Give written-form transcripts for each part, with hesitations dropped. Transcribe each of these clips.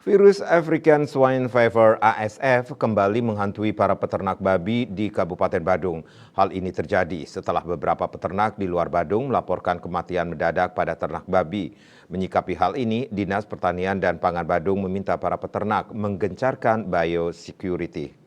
Virus African Swine Fever (ASF) kembali menghantui para peternak babi di Kabupaten Badung. Hal ini terjadi setelah beberapa peternak di luar Badung melaporkan kematian mendadak pada ternak babi. Menyikapi hal ini, Dinas Pertanian dan Pangan Badung meminta para peternak menggencarkan biosecurity.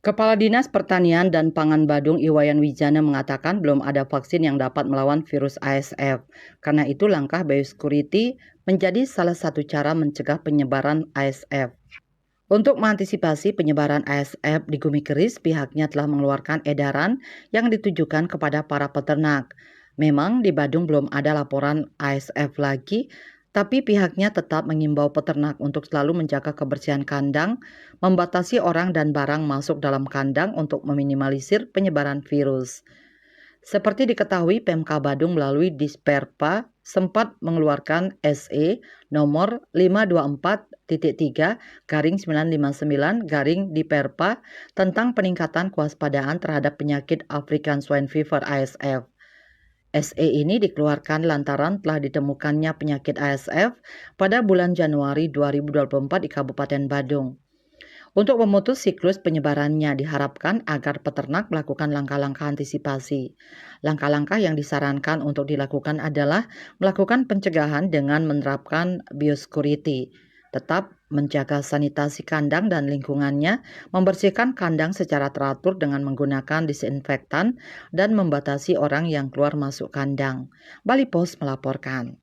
Kepala Dinas Pertanian dan Pangan Badung Iwayan Wijana mengatakan belum ada vaksin yang dapat melawan virus ASF. Karena itu langkah biosecurity menjadi salah satu cara mencegah penyebaran ASF. Untuk mengantisipasi penyebaran ASF di Gumi Keris, pihaknya telah mengeluarkan edaran yang ditujukan kepada para peternak. Memang di Badung belum ada laporan ASF lagi, tapi pihaknya tetap mengimbau peternak untuk selalu menjaga kebersihan kandang, membatasi orang dan barang masuk dalam kandang untuk meminimalisir penyebaran virus. Seperti diketahui, Pemka Badung melalui Disperpa sempat mengeluarkan SE nomor 524.3/959 Diperpa tentang peningkatan kewaspadaan terhadap penyakit African Swine Fever (ASF). SE ini dikeluarkan lantaran telah ditemukannya penyakit ASF pada bulan Januari 2024 di Kabupaten Badung. Untuk memutus siklus penyebarannya diharapkan agar peternak melakukan langkah-langkah antisipasi. Langkah-langkah yang disarankan untuk dilakukan adalah melakukan pencegahan dengan menerapkan biosecurity, tetap menjaga sanitasi kandang dan lingkungannya, membersihkan kandang secara teratur dengan menggunakan disinfektan, dan membatasi orang yang keluar masuk kandang. Bali Pos melaporkan.